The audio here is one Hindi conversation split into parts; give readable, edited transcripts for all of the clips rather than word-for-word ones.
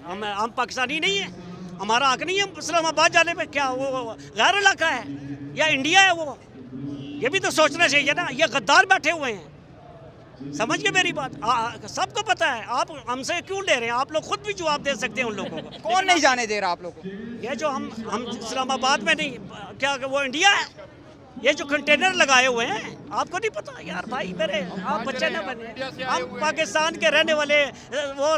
हम पाकिस्तानी नहीं है? हमारा हक नहीं है इस्लामाबाद जाने में? क्या वो गैर इलाका है या इंडिया है वो? ये भी तो सोचना चाहिए ना। ये गद्दार बैठे हुए हैं, समझ गए मेरी बात? सबको पता है। आप हमसे क्यों ले रहे हैं? आप लोग खुद भी जवाब दे सकते हैं उन लोगों को। कौन नहीं जाने दे रहा आप लोगों को? ये जो हम इस्लामाबाद में नहीं, क्या वो इंडिया है? ये जो कंटेनर लगाए हुए हैं, आपको नहीं पता? यार भाई मेरे, आप बच्चे ना बने। हम पाकिस्तान के रहने वाले, वो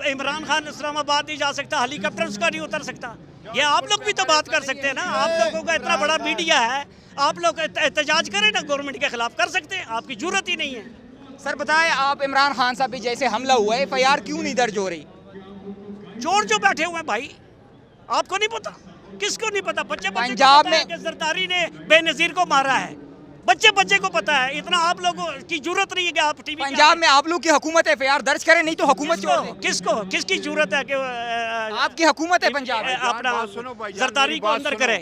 इमरान खान इस्लामाबाद नहीं जा सकता, हेलीकॉप्टर उसका नहीं उतर सकता। ये आप लोग भी तो बात कर सकते हैं ना। आप लोगों का इतना बड़ा मीडिया है, आप लोग एहतजाज करें ना, गवर्नमेंट के खिलाफ कर सकते हैं। आपकी जरूरत ही नहीं है। सर बताएं, आप इमरान खान साहब पे जैसे हमला हुआ है, FIR क्यों नहीं दर्ज हो रही? चोर जो बैठे हुए हैं भाई, आपको नहीं पता? किसको नहीं पता? बच्चे पंजाब में जरदारी ने बेनजीर को मारा है, बच्चे को पता है। इतना आप लोगों की जरूरत नहीं है कि आप टीवी पंजाब में आप लोग की हुकूमत है, FIR दर्ज करें, नहीं तो हुकूमत किसकी जरूरत है कि आपकी हुकूमत है पंजाब में, अपना जरदारी को अंदर करे?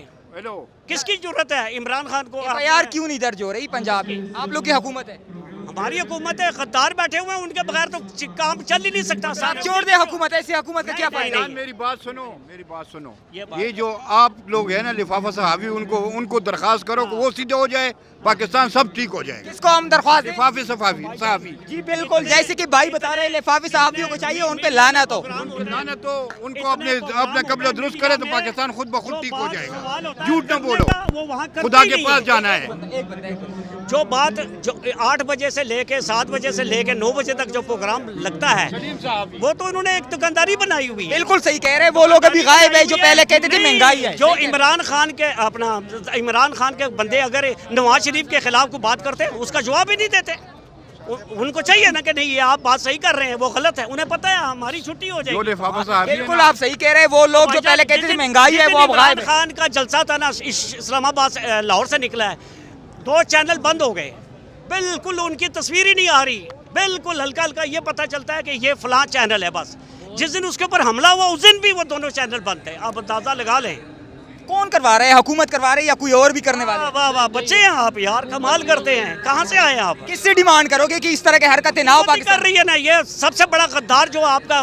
किसकी जरूरत है? इमरान खान को FIR क्यों नहीं दर्ज हो रही पंजाब में? आप लोग की हुकूमत है। हमारी हुकूमत है, गद्दार बैठे हुए हैं, उनके बगैर तो काम चल ही नहीं सकता। छोड़ दे हुकूमत, ऐसी हुकूमत का क्या फायदा? मेरी बात सुनो। ये जो आप लोग है ना लिफाफा सहाफ़ी, उनको दरखास्त करो कि वो सीधे हो जाए, पाकिस्तान सब ठीक हो जाएगा। किसको हम दरख्वास्त? लिफाफे सहाफ़ी। जी बिल्कुल, जैसे कि भाई बता रहे हैं, लिफाफे सहाफ़ियों को चाहिए, उन पे लाना तो उनको अपने कब्ज़ा दुरुस्त करे तो पाकिस्तान खुद ब खुद ठीक हो जाएगा। झूठ न बोलो, खुदा के पास जाना है। जो बात जो 8 बजे से लेके 7 बजे से लेके 9 बजे तक जो प्रोग्राम लगता है, वो तो उन्होंने एक दुकानदारी बनाई हुई है। बिल्कुल सही कह रहे हैं, वो लोग अभी गायब है जो पहले कहते थे महंगाई है। जो इमरान खान के बंदे अगर नवाज शरीफ के खिलाफ को बात करते हैं, उसका जवाब ही नहीं देते। उनको चाहिए ना कि नहीं ये आप बात सही कर रहे हैं, वो गलत है। उन्हें पता है हमारी छुट्टी हो जाएगी। बिल्कुल आप सही कह रहे हैं, वो लोग जो पहले कहते थे महंगाई है, वो अब गायब है। खान का जलसा था ना, इस्लामाबाद लाहौर से निकला है, 2 चैनल बंद हो गए। बिल्कुल उनकी तस्वीर ही नहीं आ रही। बिल्कुल हल्का हल्का ये पता चलता है कि ये फलां चैनल है बस। जिस दिन उसके ऊपर हमला हुआ उस दिन भी वो दोनों चैनल बंद थे। आप अंदाजा लगा लें। कौन करवा रहे हैं? हुकूमत करवा रही है या कोई और भी करने वाले? वाह वाह, बच्चे हैं आप यार, कमाल करते हैं। कहाँ से आए आप? किससे डिमांड करोगे कि इस तरह के हरकतें ना हो? पाकिस्तान कर रही है ना। ये सबसे बड़ा गद्दार जो आपका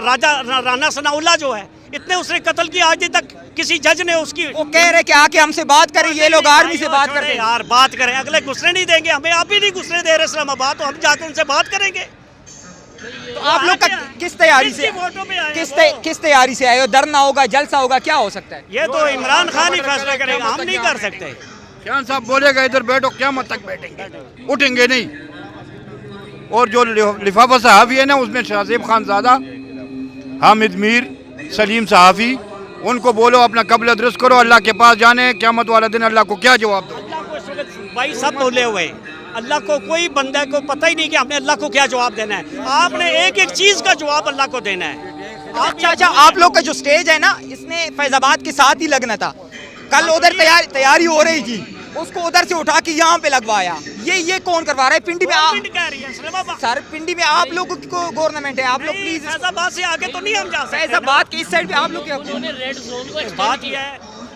राजा राना सनाउल्लाह जो है, इतने उसने कत्ल किया, आज तक किसी जज ने उसकी। वो कह रहे कि आके हमसे बात करें, ये लोग आर्मी से बात करते हैं। यार बात करें, अगले घुसने नहीं देंगे हमें। आप ही नहीं घुसने दे रहे इस्लामाबाद, तो हम जाकर उनसे बात करेंगे। तो आप लोग का किस तैयारी से किस तैयारी से आए हो? धरना होगा, जलसा होगा, क्या हो सकता है? ये तो इमरान खान ही फैसला करेगा, हम नहीं कर सकते। खान साहब बोलेगा इधर बैठो, क़यामत तक बैठेंगे, उठेंगे नहीं। और जो लिफाफा सहाफ़ी है ना, उसमें शाहज़ेब खानज़ादा, हामिद मीर, सलीम सहाफ़ी, उनको बोलो अपना कब्ज़ा दुरुस्त करो, अल्लाह के पास जाने। क़यामत वाला दिन अल्लाह को क्या जवाब दो? भाई सब बोले हुए, अल्लाह को कोई बंदा को पता ही नहीं कि हमने अल्लाह को क्या जवाब देना है। आपने एक एक चीज़ का जवाब अल्लाह को देना है। अच्छा, आप लोग का जो स्टेज है ना, इसमें फैजाबाद के साथ ही लगना था। कल उधर तैयारी हो रही थी, उसको उधर से उठा के यहाँ पे लगवाया। ये कौन करवा रहा है? पिंडी में सर, पिंडी में आप लोगों को गवर्नमेंट है, आप लोग प्लीज फैजाबाद से आगे तो नहीं हम जा सकते। फैजाबाद के इस साइड पे आप लोग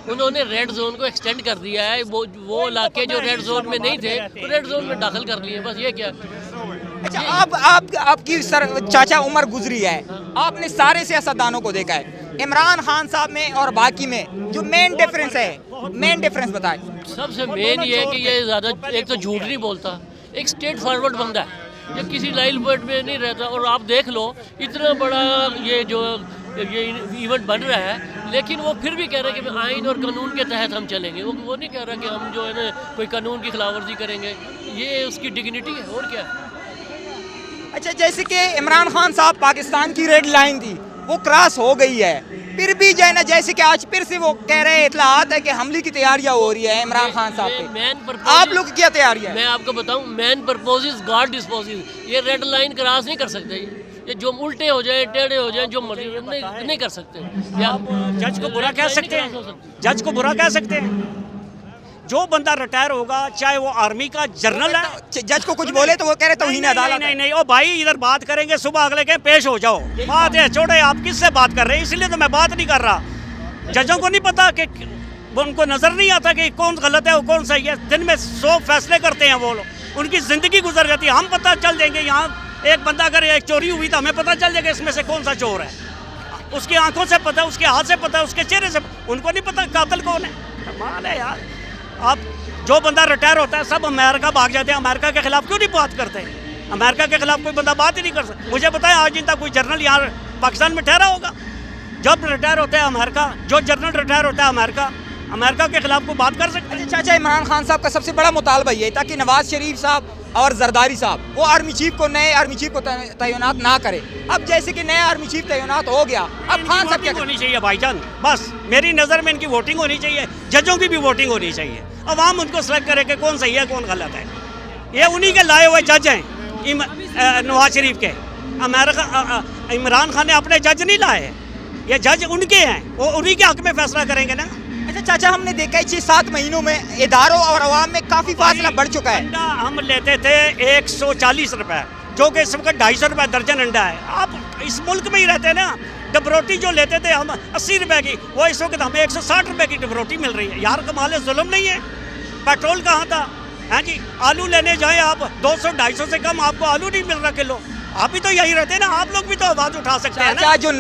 उन्होंने रेड जोन को एक्सटेंड कर दिया है। वो इलाके जो रेड जोन में नहीं थे, तो रेड जोन में दाखिल कर लिए, बस ये क्या। अच्छा, आपकी सर चाचा उम्र गुजरी है, आपने सारे सियासतदानों को देखा है, इमरान खान साहब में और बाकी में जो मेन डिफरेंस बताए। सबसे मेन ये है कि ये ज़्यादा एक तो झूठ नहीं बोलता, एक स्ट्रेट फॉरवर्ड बंदा है, ये किसी लाइन वर्ड में नहीं रहता। और आप देख लो, इतना बड़ा ये इवेंट बन रहा है, लेकिन वो फिर भी कह रहे हैं कि आइन और कानून के तहत हम चलेंगे। वो नहीं कह रहा कि हम जो है ना कोई कानून की खिलाफवर्जी करेंगे। ये उसकी डिग्निटी है, और क्या। अच्छा, जैसे कि इमरान खान साहब पाकिस्तान की रेड लाइन थी, वो क्रॉस हो गई है, फिर भी जो है ना, जैसे कि आज फिर से वो कह रहे हैं, इत्तलात है कि हमले की तैयारियां हो रही है इमरान खान साहब पे। आप लोग की क्या तैयारी है? मैं आपको बताऊं, मैन परपोजेस गॉड डिस्पोजेस। ये रेड लाइन क्रॉस नहीं कर सकते। ये जो उल्टे हो जाए, टेढ़े हो जाए, जो मर्जी नहीं कर सकते। जज को बुरा कह सकते हैं? जज को बुरा कह सकते हैं? जो बंदा रिटायर होगा, चाहे वो आर्मी का जनरल है, जज को कुछ बोले तो वो कह रहे तौहीन अदालत। नहीं, ओ भाई इधर बात करेंगे, सुबह अगले के पेश हो जाओ। बात है छोड़े, आप किससे बात कर रहे हैं? इसलिए तो मैं बात नहीं कर रहा। जजों को नहीं पता कि उनको नजर नहीं आता कि कौन गलत है और कौन सही है। दिन में 100 फैसले करते हैं वो लोग, उनकी जिंदगी गुजर जाती है। हम पता चल देंगे यहाँ एक बंदा अगर एक चोरी हुई तो हमें पता चल जाएगा इसमें से कौन सा चोर है। उसकी आंखों से पता है, उसके हाथ से पता है, उसके चेहरे से, उनको नहीं पता कातिल कौन है। कमाल है यार। आप जो बंदा रिटायर होता है सब अमेरिका भाग जाते हैं, अमेरिका के खिलाफ क्यों नहीं बात करते? अमेरिका के खिलाफ कोई बंदा बात ही नहीं कर सकता। मुझे बताएं आज दिन तक कोई जनरल यहाँ पाकिस्तान में ठहरा होगा? जब रिटायर होता है अमेरिका, जो जनरल रिटायर होता है अमेरिका के खिलाफ कोई बात कर सकते हैं? चाचा, इमरान खान साहब का सबसे बड़ा मुतालबा ये था कि नवाज शरीफ साहब और जरदारी साहब वो आर्मी चीफ को, नए आर्मी चीफ को तैनात ना करे। अब जैसे कि नया आर्मी चीफ तैनात हो गया, अब खान साहब क्या होनी चाहिए भाईजान? बस मेरी नज़र में इनकी वोटिंग होनी चाहिए, जजों की भी वोटिंग होनी चाहिए, अवाम उनको सेलेक्ट करे कि कौन सही है कौन गलत है। ये उन्हीं के लाए हुए जज हैं नवाज शरीफ के। अमेरिका इमरान खान ने अपने जज नहीं लाए, ये जज उनके हैं, वो उन्हीं के हक में फैसला करेंगे ना। अच्छा चाचा, हमने देखा है 6-7 महीनों में इदारों और अवाम में काफ़ी फासला बढ़ चुका है। अंडा हम लेते थे 140 रुपए, जो कि इस वक्त 250 रुपए दर्जन अंडा है। आप इस मुल्क में ही रहते हैं ना। डबरोटी जो लेते थे हम 80 रुपए की, वो इस वक्त हमें 160 रुपए की डबरोटी मिल रही है। यार कमाल है, जुल्म नहीं है? पेट्रोल कहाँ था? हैं जी, आलू लेने जाएं आप 200-250 से कम आपको आलू नहीं मिल रहा किलो। आप भी तो यही रहते हैं ना, आप लोग भी तो आवाज उठा सकते हैं ना। जो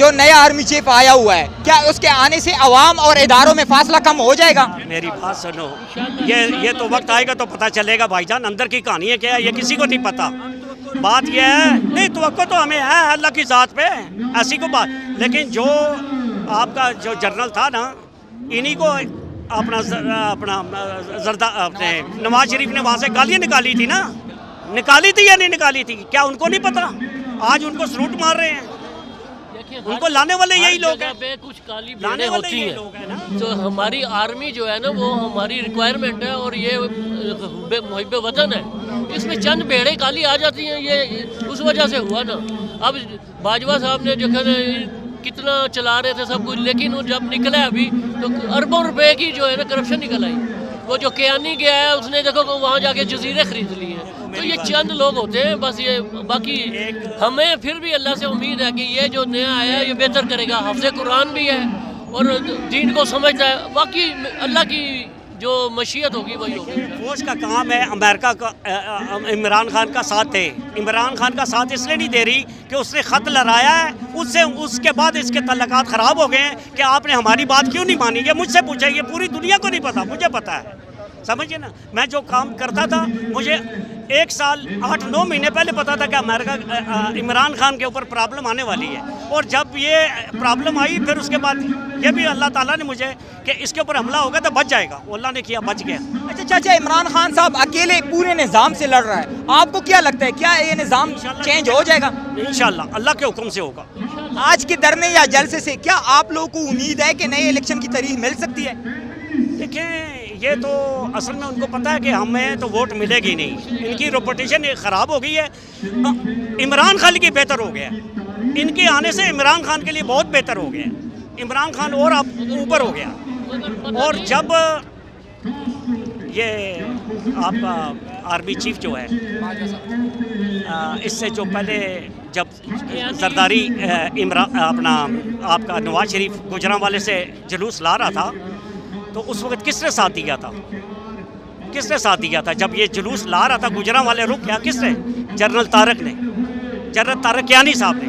नया आर्मी चीफ आया हुआ है, क्या उसके आने से अवाम और इदारों में फासला कम हो जाएगा? मेरी बात सुनो, ये तो वक्त आएगा तो पता चलेगा भाईजान, अंदर की कहानी है क्या है ये किसी को नहीं पता। बात ये है, नहीं तो हमें है अल्लाह की ज़ात पे, ऐसी को बात। लेकिन जो आपका जो जनरल था ना, इन्हीं को अपने नवाज शरीफ ने वहाँ से गालियाँ निकाली थी ना, निकाली थी या नहीं निकाली थी? क्या उनको नहीं पता? आज उनको सलूट मार रहे हैं। उनको लाने वाले यही लोग हैं, पे कुछ काली लाने भेड़ें वाले होती यही हैं। लोग हैं ना। तो हमारी आर्मी जो है ना, वो हमारी रिक्वायरमेंट है, और ये मुहिब वतन है। इसमें चंद भेड़ें काली आ जाती हैं, ये उस वजह से हुआ ना। अब बाजवा साहब ने जो कितना चला रहे थे सब कुछ, लेकिन वो जब निकला अभी तो अरबों रुपए की जो है ना करप्शन निकल आई। वो जो कियानी गया है उसने देखो वहाँ जाके जजीरे खरीद लिए हैं। तो ये चंद लोग होते हैं बस। ये बाकी हमें फिर भी अल्लाह से उम्मीद है कि ये जो नया आया है ये बेहतर करेगा। हाफ़िज़ कुरान भी है और दीन को समझता है। बाकी अल्लाह की जो मशीयत होगी वही होगी। फौज का काम है अमेरिका का इमरान खान का साथ दे। इमरान खान का साथ इसलिए नहीं दे रही कि उसने ख़त लड़ाया है, उसके बाद इसके तल्लुकात ख़राब हो गए हैं कि आपने हमारी बात क्यों नहीं मानी। ये मुझसे पूछा, ये पूरी दुनिया को नहीं पता, मुझे पता है। समझिए ना, मैं जो काम करता था मुझे 1 साल 8-9 महीने पहले पता था कि अमेरिका इमरान खान के ऊपर प्रॉब्लम आने वाली है। और जब ये प्रॉब्लम आई फिर उसके बाद ये भी अल्लाह ताला ने मुझे कि इसके ऊपर हमला होगा तो बच जाएगा, वो अल्लाह ने किया, बच गया। अच्छा चाचा, इमरान खान साहब अकेले पूरे निज़ाम से लड़ रहा है, आपको क्या लगता है क्या ये निज़ाम चेंज हो जाएगा? इंशाल्लाह अल्लाह के हुक्म से होगा। आज के धरने या जलसे से क्या आप लोगों को उम्मीद है कि नए इलेक्शन की तारीख मिल सकती है? देखें, ये तो असल में उनको पता है कि हमें तो वोट मिलेगी नहीं। इनकी रेपुटेशन ख़राब हो गई है। इमरान खान की बेहतर हो गया, इनके आने से इमरान खान के लिए बहुत बेहतर हो गया। इमरान खान और अब ऊपर हो गया। और जब ये आपका आर्मी चीफ जो है, इससे जो पहले जब जरदारी आपका नवाज शरीफ गुजरांवाले से जुलूस ला रहा था, तो उस वक्त किसने साथ दिया था? किसने साथ दिया था जब ये जुलूस ला रहा था? गुजरांवाले रुक गया किसने? जनरल तारक ने, जनरल तारक कियानी साहब ने।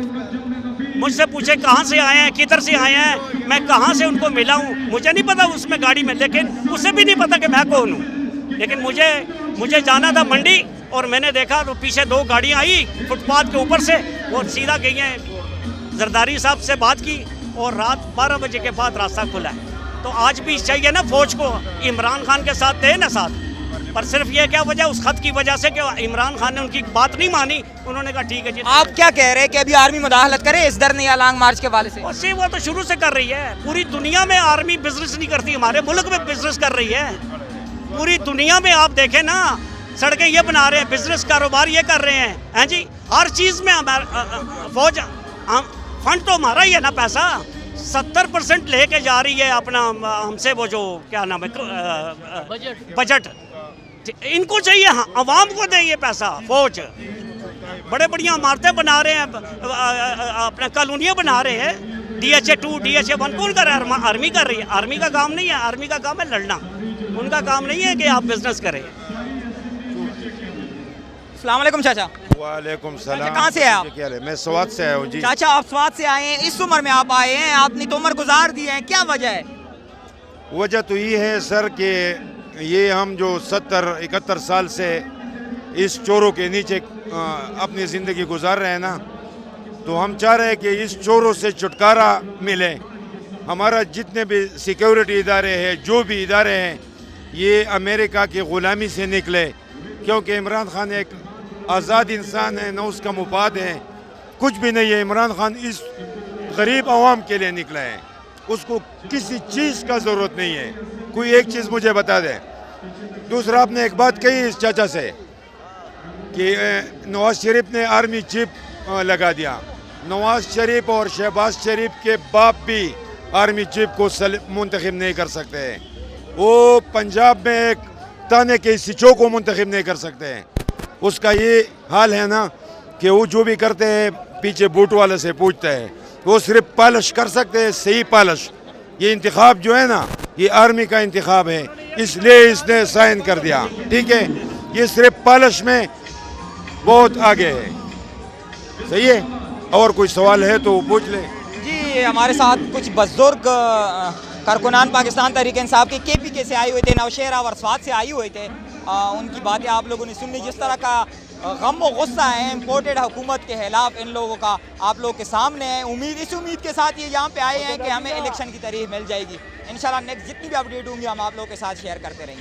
मुझसे पूछे कहाँ से आए हैं, किधर से आए हैं, मैं कहाँ से उनको मिला हूँ, मुझे नहीं पता उसमें गाड़ी में, लेकिन उसे भी नहीं पता कि मैं कौन हूँ। लेकिन मुझे जाना था मंडी, और मैंने देखा तो पीछे 2 गाड़ियाँ आई फुटपाथ के ऊपर से, वो सीधा गई हैं। जरदारी साहब से बात की और रात 12 बजे के बाद रास्ता खुला है। तो आज भी चाहिए ना फौज को इमरान खान के साथ थे ना साथ, पर सिर्फ ये क्या वजह, उस खत की वजह से कि इमरान खान ने उनकी बात नहीं मानी। उन्होंने कहा ठीक है जी। आप क्या कह रहे हैं कि अभी आर्मी मुदाखलत करे इस धरने या लॉन्ग मार्च के वाले से? और वो तो शुरू से कर रही है। पूरी दुनिया में आर्मी बिजनेस नहीं करती, हमारे मुल्क में बिजनेस कर रही है। पूरी दुनिया में आप देखें ना, सड़कें ये बना रहे हैं, बिजनेस कारोबार ये कर रहे हैं जी। हर चीज़ में फौज फंड तो हमारा ही है ना, पैसा 70% लेके जा रही है अपना हमसे, वो जो क्या नाम है बजट। इनको चाहिए, हाँ, अवाम को दे ये पैसा। फौज बड़े बढ़िया इमारतें बना रहे हैं, अपने कॉलोनियाँ बना रहे हैं। DHA 2 DHA 1 कौन कर रहा है? आर्मी कर रही है। आर्मी का काम नहीं है, आर्मी का काम है लड़ना। उनका काम नहीं है कि आप बिजनेस करें। अस्सलाम वालेकुम चाचा। वालेकुम चाचा, सलाम। कहाँ से हैं आप? क्या हाल है? मैं स्वात से आया हूँ जी। चाचा आप स्वात से आए हैं, इस उम्र में आप आए हैं, आपने तो उम्र गुजार दी है, क्या वजह है? वजह तो ये है सर कि ये हम जो 70-71 साल से इस चोरों के नीचे अपनी ज़िंदगी गुजार रहे हैं ना, तो हम चाह रहे हैं कि इस चोरों से छुटकारा मिले। हमारा जितने भी सिक्योरिटी इदारे हैं, जो भी इदारे हैं, ये अमेरिका की ग़ुलामी से निकले, क्योंकि इमरान खान एक आज़ाद इंसान है, न उसका मुफाद है, कुछ भी नहीं है। इमरान खान इस गरीब आवाम के लिए निकला है, उसको किसी चीज़ का ज़रूरत नहीं है। कोई एक चीज़ मुझे बता दे। दूसरा, आपने एक बात कही इस चाचा से कि नवाज शरीफ ने आर्मी चीफ लगा दिया। नवाज शरीफ और शहबाज शरीफ के बाप भी आर्मी चीफ को मुंतखब नहीं कर सकते हैं। वो पंजाब में एक ताने के सिचो को मुंतखब नहीं कर सकते हैं। उसका ये हाल है ना कि वो जो भी करते हैं पीछे बूट वाले से पूछते हैं, वो सिर्फ पालिश कर सकते हैं, सही पालिश। ये इंतखाब जो है ना, ये आर्मी का इंतखाब है, इसलिए इसने साइन कर दिया। ठीक है, ये सिर्फ पालिश में बहुत आगे है। सही है। और कोई सवाल है तो पूछ ले जी। हमारे साथ कुछ बुजुर्ग कारकुनान पाकिस्तान तहरीक इंसाफ के KPK से आए हुए थे, नौशेरा और स्वात से आए हुए थे। उनकी बातें आप लोगों ने सुनी। जिस तरह का गम व गुस्सा है इम्पोर्टेड हुकूमत के खिलाफ इन लोगों का आप लोग के सामने है। इस उम्मीद के साथ ये यहाँ पे आए हैं कि हमें इलेक्शन की तारीख मिल जाएगी। इंशाल्लाह नेक्स्ट जितनी भी अपडेट होंगी हम आप लोगों के साथ शेयर करते रहेंगे।